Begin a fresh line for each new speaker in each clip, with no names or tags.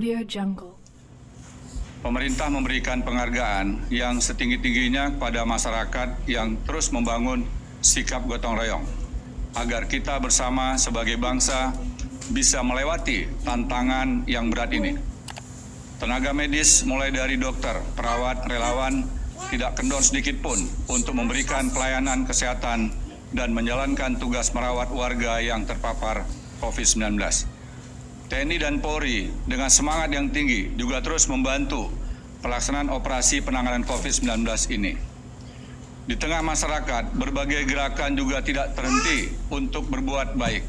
Audio Jungle.
Pemerintah memberikan penghargaan yang setinggi-tingginya kepada masyarakat yang terus membangun sikap gotong royong, agar kita bersama sebagai bangsa bisa melewati tantangan yang berat ini. Tenaga medis mulai dari dokter, perawat, relawan tidak kendor sedikit pun untuk memberikan pelayanan kesehatan dan menjalankan tugas merawat warga yang terpapar COVID-19. TNI dan Polri dengan semangat yang tinggi juga terus membantu pelaksanaan operasi penanganan COVID-19 ini. Di tengah masyarakat, berbagai gerakan juga tidak terhenti untuk berbuat baik,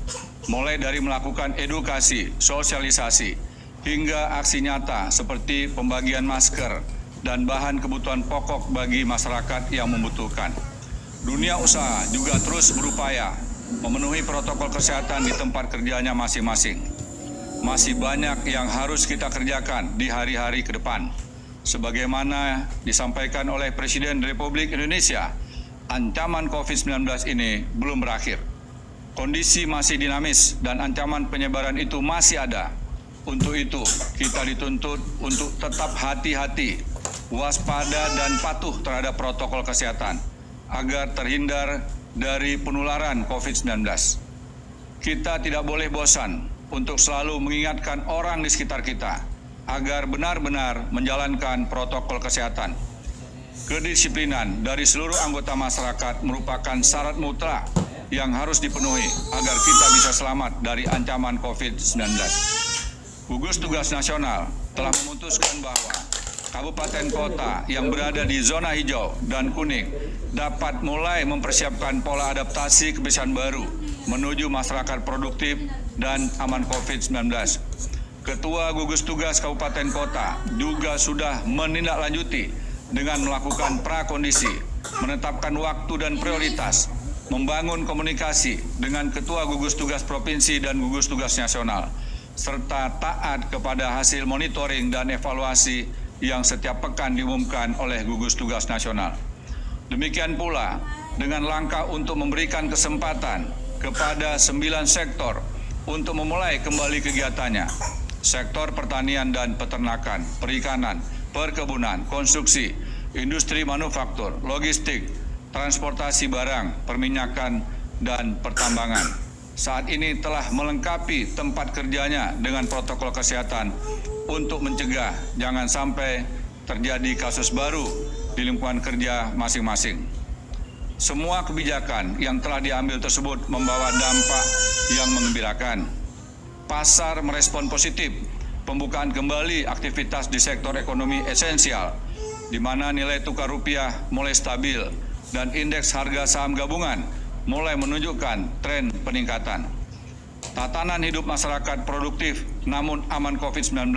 mulai dari melakukan edukasi, sosialisasi, hingga aksi nyata seperti pembagian masker dan bahan kebutuhan pokok bagi masyarakat yang membutuhkan. Dunia usaha juga terus berupaya memenuhi protokol kesehatan di tempat kerjanya masing-masing. Masih banyak yang harus kita kerjakan di hari-hari ke depan. Sebagaimana disampaikan oleh Presiden Republik Indonesia, ancaman COVID-19 ini belum berakhir. Kondisi masih dinamis dan ancaman penyebaran itu masih ada. Untuk itu, kita dituntut untuk tetap hati-hati, waspada dan patuh terhadap protokol kesehatan agar terhindar dari penularan COVID-19. Kita tidak boleh bosan untuk selalu mengingatkan orang di sekitar kita agar benar-benar menjalankan protokol kesehatan. Kedisiplinan dari seluruh anggota masyarakat merupakan syarat mutlak yang harus dipenuhi agar kita bisa selamat dari ancaman COVID-19. Gugus Tugas Nasional telah memutuskan bahwa kabupaten kota yang berada di zona hijau dan kuning dapat mulai mempersiapkan pola adaptasi kebiasaan baru menuju masyarakat produktif dan aman COVID-19. Ketua Gugus Tugas Kabupaten Kota juga sudah menindaklanjuti dengan melakukan prakondisi, menetapkan waktu dan prioritas, membangun komunikasi dengan Ketua Gugus Tugas Provinsi dan Gugus Tugas Nasional, serta taat kepada hasil monitoring dan evaluasi yang setiap pekan diumumkan oleh Gugus Tugas Nasional. Demikian pula dengan langkah untuk memberikan kesempatan kepada 9 sektor untuk memulai kembali kegiatannya. Sektor pertanian dan peternakan, perikanan, perkebunan, konstruksi, industri manufaktur, logistik, transportasi barang, perminyakan, dan pertambangan. Saat ini telah melengkapi tempat kerjanya dengan protokol kesehatan untuk mencegah jangan sampai terjadi kasus baru di lingkungan kerja masing-masing. Semua kebijakan yang telah diambil tersebut membawa dampak yang menggembirakan. Pasar merespon positif pembukaan kembali aktivitas di sektor ekonomi esensial, di mana nilai tukar rupiah mulai stabil dan indeks harga saham gabungan mulai menunjukkan tren peningkatan. Tatanan hidup masyarakat produktif namun aman COVID-19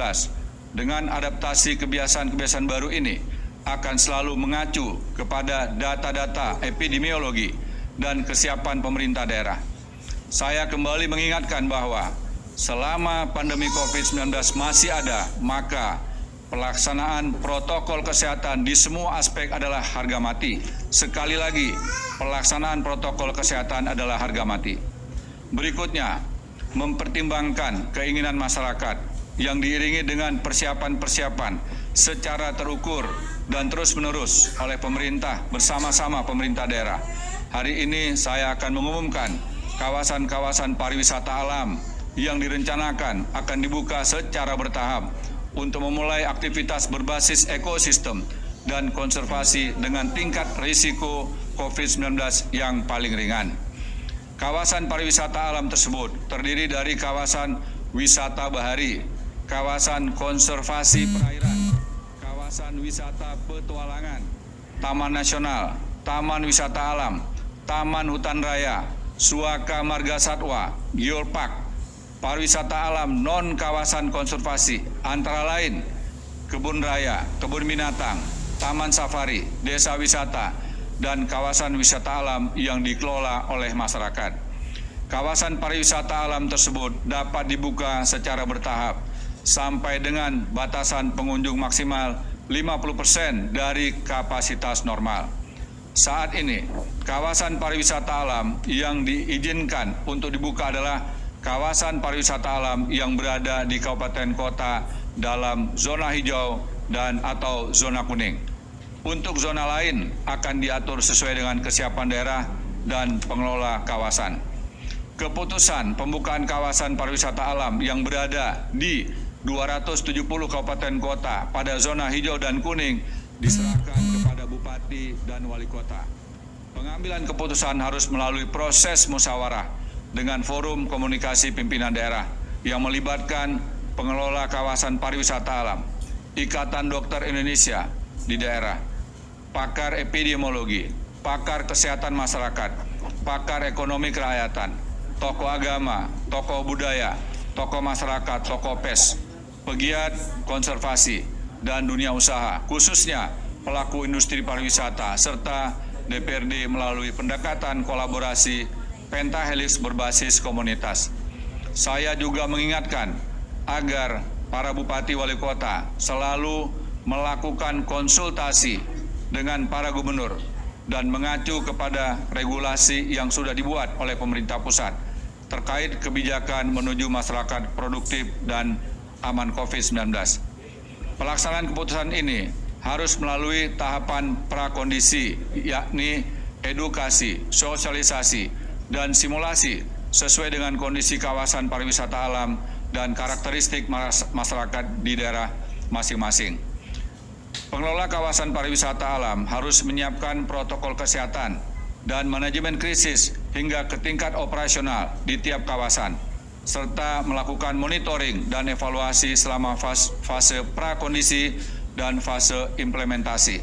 dengan adaptasi kebiasaan-kebiasaan baru ini akan selalu mengacu kepada data-data epidemiologi dan kesiapan pemerintah daerah. Saya kembali mengingatkan bahwa selama pandemi COVID-19 masih ada, maka pelaksanaan protokol kesehatan di semua aspek adalah harga mati. Sekali lagi, pelaksanaan protokol kesehatan adalah harga mati. Berikutnya, mempertimbangkan keinginan masyarakat yang diiringi dengan persiapan-persiapan secara terukur dan terus-menerus oleh pemerintah bersama-sama pemerintah daerah. Hari ini saya akan mengumumkan kawasan-kawasan pariwisata alam yang direncanakan akan dibuka secara bertahap untuk memulai aktivitas berbasis ekosistem dan konservasi dengan tingkat risiko COVID-19 yang paling ringan. Kawasan pariwisata alam tersebut terdiri dari kawasan wisata bahari, kawasan konservasi perairan, kawasan wisata petualangan, taman nasional, taman wisata alam, taman hutan raya, suaka marga satwa, geopark, pariwisata alam non kawasan konservasi, antara lain kebun raya, kebun binatang, taman safari, desa wisata, dan kawasan wisata alam yang dikelola oleh masyarakat. Kawasan pariwisata alam tersebut dapat dibuka secara bertahap sampai dengan batasan pengunjung maksimal 50% dari kapasitas normal. Saat ini, kawasan pariwisata alam yang diizinkan untuk dibuka adalah kawasan pariwisata alam yang berada di kabupaten kota dalam zona hijau dan atau zona kuning. Untuk zona lain akan diatur sesuai dengan kesiapan daerah dan pengelola kawasan. Keputusan pembukaan kawasan pariwisata alam yang berada di 270 kabupaten kota pada zona hijau dan kuning diserahkan kepada Bupati dan Wali Kota. Pengambilan keputusan harus melalui proses musyawarah dengan forum komunikasi pimpinan daerah yang melibatkan pengelola kawasan pariwisata alam, Ikatan Dokter Indonesia di daerah, pakar epidemiologi, pakar kesehatan masyarakat, pakar ekonomi kerakyatan, tokoh agama, tokoh budaya, tokoh masyarakat, tokoh pers, pegiat konservasi, dan dunia usaha, khususnya pelaku industri pariwisata, serta DPRD melalui pendekatan kolaborasi pentahelix berbasis komunitas. Saya juga mengingatkan agar para bupati wali kota selalu melakukan konsultasi dengan para gubernur dan mengacu kepada regulasi yang sudah dibuat oleh pemerintah pusat terkait kebijakan menuju masyarakat produktif dan aman COVID-19. Pelaksanaan keputusan ini harus melalui tahapan prakondisi, yakni edukasi, sosialisasi, dan simulasi sesuai dengan kondisi kawasan pariwisata alam dan karakteristik masyarakat di daerah masing-masing. Pengelola kawasan pariwisata alam harus menyiapkan protokol kesehatan dan manajemen krisis hingga ke tingkat operasional di tiap kawasan, serta melakukan monitoring dan evaluasi selama fase prakondisi dan fase implementasi.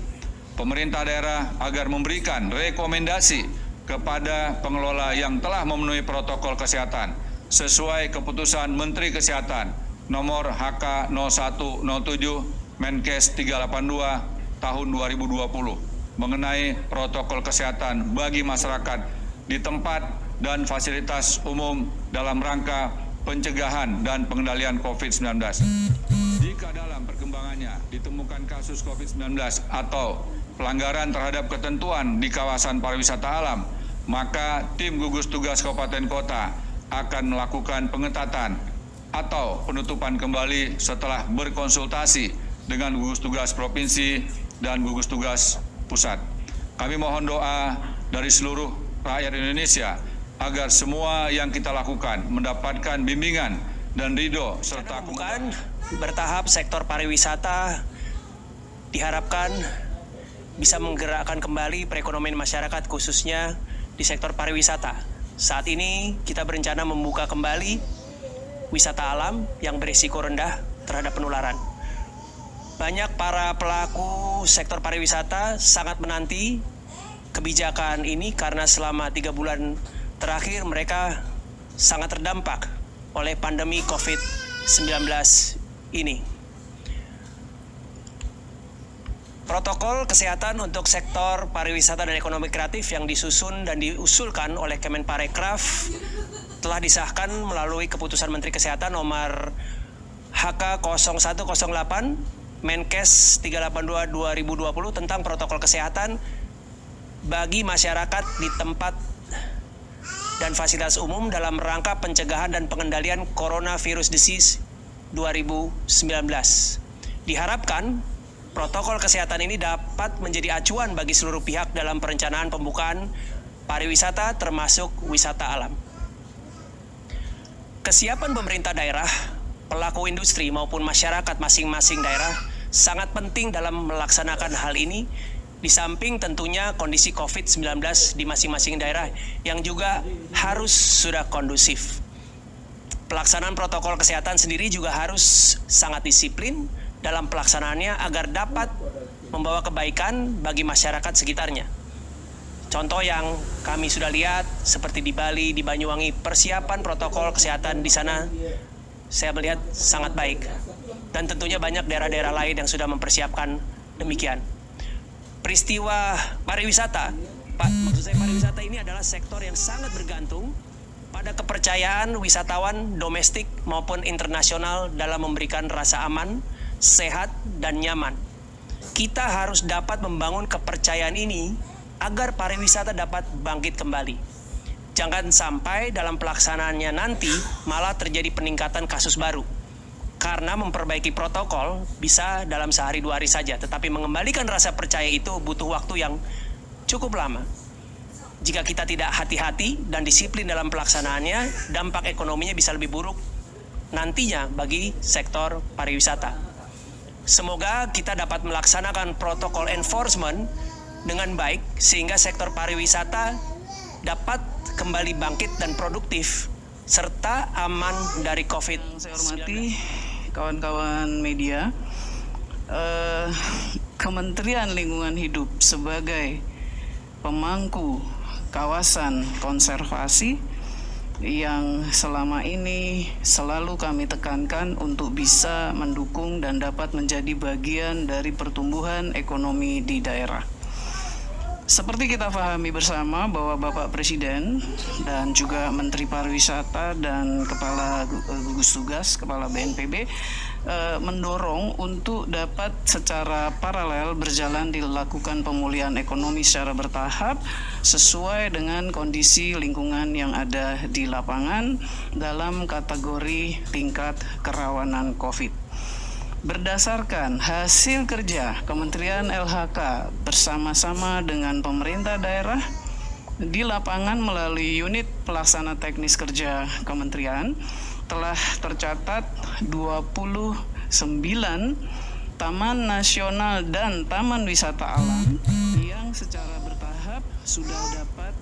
Pemerintah daerah agar memberikan rekomendasi kepada pengelola yang telah memenuhi protokol kesehatan sesuai keputusan Menteri Kesehatan nomor HK 0107 Menkes 382 tahun 2020 mengenai protokol kesehatan bagi masyarakat di tempat dan fasilitas umum dalam rangka pencegahan dan pengendalian COVID-19. Jika dalam perkembangannya ditemukan kasus COVID-19 atau pelanggaran terhadap ketentuan di kawasan pariwisata alam, maka tim gugus tugas kabupaten kota akan melakukan pengetatan atau penutupan kembali setelah berkonsultasi dengan gugus tugas provinsi dan gugus tugas pusat. Kami mohon doa dari seluruh rakyat Indonesia agar semua yang kita lakukan mendapatkan bimbingan dan ridho serta
pembukaan bertahap sektor pariwisata diharapkan bisa menggerakkan kembali perekonomian masyarakat khususnya di sektor pariwisata. Saat ini kita berencana membuka kembali wisata alam yang berisiko rendah terhadap penularan. Banyak para pelaku sektor pariwisata sangat menanti kebijakan ini karena selama 3 bulan terakhir mereka sangat terdampak oleh pandemi COVID-19 ini. Protokol kesehatan untuk sektor pariwisata dan ekonomi kreatif yang disusun dan diusulkan oleh Kemenparekraf telah disahkan melalui keputusan Menteri Kesehatan nomor HK 0108 Menkes 382/2020 tentang protokol kesehatan bagi masyarakat di tempat dan fasilitas umum dalam rangka pencegahan dan pengendalian coronavirus disease 2019. Diharapkan protokol kesehatan ini dapat menjadi acuan bagi seluruh pihak dalam perencanaan pembukaan pariwisata termasuk wisata alam. Kesiapan pemerintah daerah, pelaku industri maupun masyarakat masing-masing daerah sangat penting dalam melaksanakan hal ini, di samping tentunya kondisi COVID-19 di masing-masing daerah yang juga harus sudah kondusif. Pelaksanaan protokol kesehatan sendiri juga harus sangat disiplin dalam pelaksanaannya agar dapat membawa kebaikan bagi masyarakat sekitarnya. Contoh yang kami sudah lihat seperti di Bali, di Banyuwangi, persiapan protokol kesehatan di sana saya melihat sangat baik. Dan tentunya banyak daerah-daerah lain yang sudah mempersiapkan demikian. Peristiwa pariwisata, maksud saya pariwisata ini adalah sektor yang sangat bergantung pada kepercayaan wisatawan domestik maupun internasional dalam memberikan rasa aman, sehat, dan nyaman. Kita harus dapat membangun kepercayaan ini agar pariwisata dapat bangkit kembali. Jangan sampai dalam pelaksanaannya nanti malah terjadi peningkatan kasus baru. Karena memperbaiki protokol bisa dalam sehari 2 hari saja, tetapi mengembalikan rasa percaya itu butuh waktu yang cukup lama. Jika kita tidak hati-hati dan disiplin dalam pelaksanaannya, dampak ekonominya bisa lebih buruk nantinya bagi sektor pariwisata. Semoga kita dapat melaksanakan protokol enforcement dengan baik sehingga sektor pariwisata dapat kembali bangkit dan produktif serta aman dari COVID-19.
Saya hormati kawan-kawan media, Kementerian Lingkungan Hidup sebagai pemangku kawasan konservasi yang selama ini selalu kami tekankan untuk bisa mendukung dan dapat menjadi bagian dari pertumbuhan ekonomi di daerah. Seperti kita pahami bersama bahwa Bapak Presiden dan juga Menteri Pariwisata dan Kepala Gugus Tugas, Kepala BNPB mendorong untuk dapat secara paralel berjalan dilakukan pemulihan ekonomi secara bertahap sesuai dengan kondisi lingkungan yang ada di lapangan dalam kategori tingkat kerawanan COVID. Berdasarkan hasil kerja Kementerian LHK bersama-sama dengan pemerintah daerah di lapangan melalui unit pelaksana teknis kerja kementerian telah tercatat 29 taman nasional dan taman wisata alam yang secara bertahap sudah dapat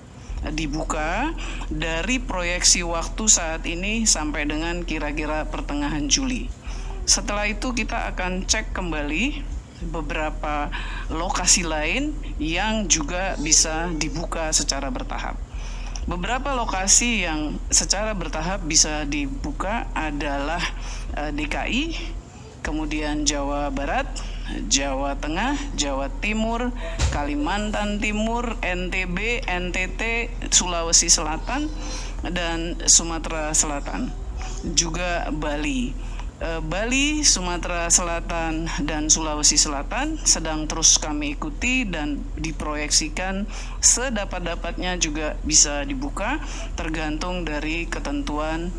dibuka dari proyeksi waktu saat ini sampai dengan kira-kira pertengahan Juli. Setelah itu kita akan cek kembali beberapa lokasi lain yang juga bisa dibuka secara bertahap. Beberapa lokasi yang secara bertahap bisa dibuka adalah DKI, kemudian Jawa Barat, Jawa Tengah, Jawa Timur, Kalimantan Timur, NTB, NTT, Sulawesi Selatan, dan Sumatera Selatan. Juga Bali. Bali, Sumatera Selatan, dan Sulawesi Selatan sedang terus kami ikuti dan diproyeksikan sedapat-dapatnya juga bisa dibuka tergantung dari ketentuan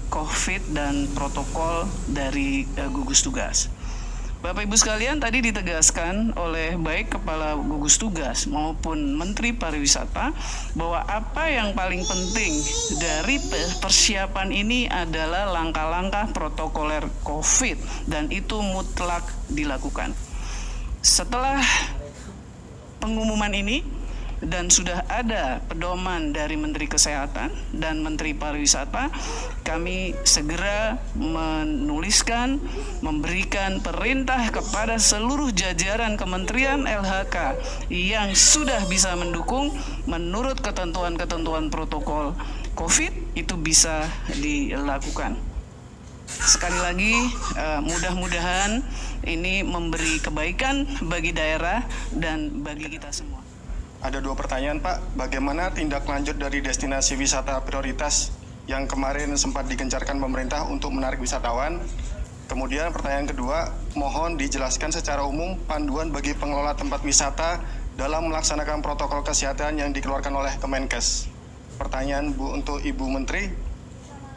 COVID dan protokol dari gugus tugas. Bapak Ibu sekalian, tadi ditegaskan oleh baik Kepala Gugus Tugas maupun Menteri Pariwisata bahwa apa yang paling penting dari persiapan ini adalah langkah-langkah protokoler COVID dan itu mutlak dilakukan. Setelah pengumuman ini dan sudah ada pedoman dari Menteri Kesehatan dan Menteri Pariwisata, kami segera menuliskan, memberikan perintah kepada seluruh jajaran Kementerian LHK yang sudah bisa mendukung menurut ketentuan-ketentuan protokol COVID itu bisa dilakukan. Sekali lagi, mudah-mudahan ini memberi kebaikan bagi daerah dan bagi kita semua.
Ada 2 pertanyaan, Pak. Bagaimana tindak lanjut dari destinasi wisata prioritas yang kemarin sempat digencarkan pemerintah untuk menarik wisatawan? Kemudian pertanyaan kedua, mohon dijelaskan secara umum panduan bagi pengelola tempat wisata dalam melaksanakan protokol kesehatan yang dikeluarkan oleh Kemenkes. Pertanyaan Bu untuk Ibu Menteri,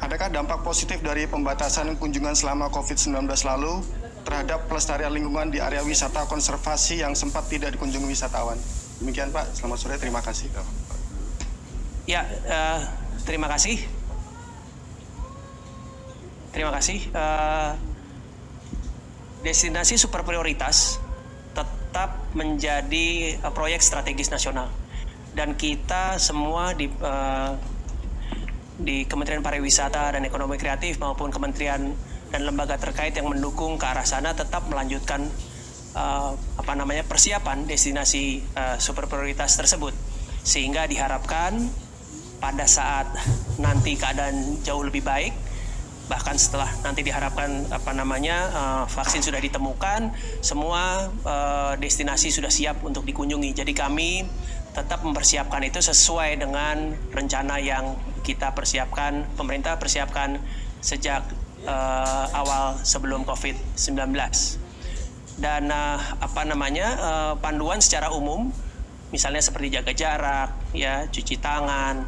adakah dampak positif dari pembatasan kunjungan selama COVID-19 lalu terhadap pelestarian lingkungan di area wisata konservasi yang sempat tidak dikunjungi wisatawan? Demikian Pak, selamat sore, terima kasih.
Ya, terima kasih. Terima kasih. Destinasi super prioritas tetap menjadi proyek strategis nasional dan kita semua di Kementerian Pariwisata dan Ekonomi Kreatif maupun kementerian dan lembaga terkait yang mendukung ke arah sana tetap melanjutkan persiapan destinasi super prioritas tersebut sehingga diharapkan pada saat nanti keadaan jauh lebih baik, bahkan setelah nanti diharapkan vaksin sudah ditemukan, semua destinasi sudah siap untuk dikunjungi. Jadi kami tetap mempersiapkan itu sesuai dengan rencana yang kita persiapkan, pemerintah persiapkan sejak awal sebelum COVID-19. Dan panduan secara umum misalnya seperti jaga jarak, ya, cuci tangan,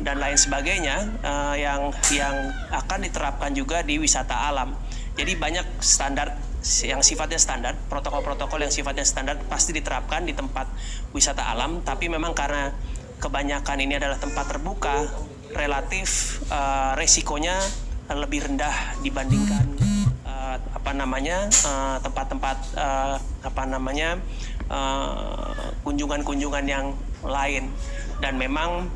dan lain sebagainya yang akan diterapkan juga di wisata alam. Jadi banyak standar yang sifatnya standar, protokol-protokol yang sifatnya standar pasti diterapkan di tempat wisata alam, tapi memang karena kebanyakan ini adalah tempat terbuka, relatif resikonya lebih rendah dibandingkan tempat-tempat kunjungan-kunjungan yang lain. Dan memang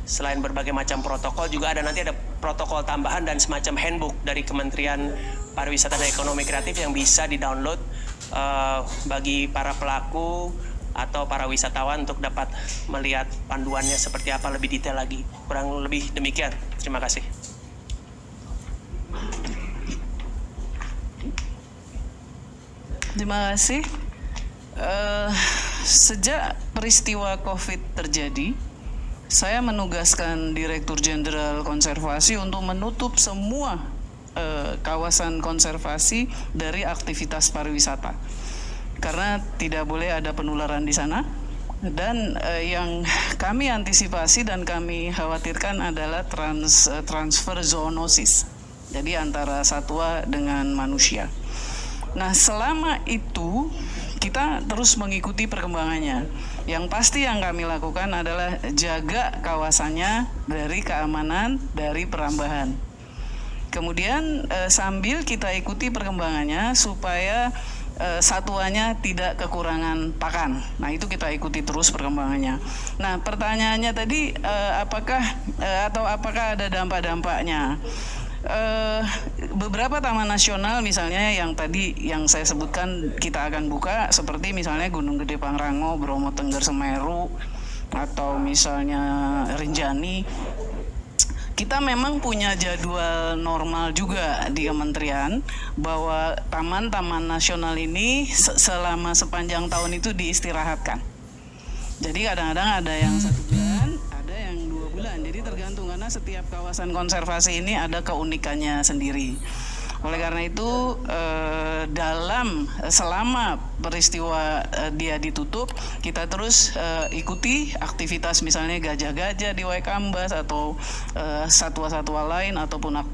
selain berbagai macam protokol, juga nanti ada protokol tambahan dan semacam handbook dari Kementerian Pariwisata dan Ekonomi Kreatif yang bisa di-download bagi para pelaku atau para wisatawan untuk dapat melihat panduannya seperti apa lebih detail lagi. Kurang lebih demikian. Terima kasih.
Terima kasih. Sejak peristiwa COVID terjadi, saya menugaskan Direktur Jenderal Konservasi untuk menutup semua kawasan konservasi dari aktivitas pariwisata, karena tidak boleh ada penularan di sana. Dan yang kami antisipasi dan kami khawatirkan adalah transfer zoonosis, jadi antara satwa dengan manusia. Nah, selama itu kita terus mengikuti perkembangannya. Yang pasti yang kami lakukan adalah jaga kawasannya dari keamanan, dari perambahan. Kemudian sambil kita ikuti perkembangannya supaya satuannya tidak kekurangan pakan. Nah, itu kita ikuti terus perkembangannya. Nah, pertanyaannya tadi apakah ada dampak-dampaknya? Beberapa taman nasional misalnya yang tadi yang saya sebutkan kita akan buka, seperti misalnya Gunung Gede Pangrango, Bromo Tengger Semeru, atau misalnya Rinjani. Kita memang punya jadwal normal juga di kementerian bahwa taman-taman nasional ini selama sepanjang tahun itu diistirahatkan. Jadi kadang-kadang ada yang 1 bulan, ada yang 2 bulan. Jadi tergantung, karena setiap kawasan konservasi ini ada keunikannya sendiri. Oleh karena itu selama peristiwa dia ditutup, kita terus ikuti aktivitas misalnya gajah-gajah di Waikambas atau satwa-satwa lain ataupun aktivitas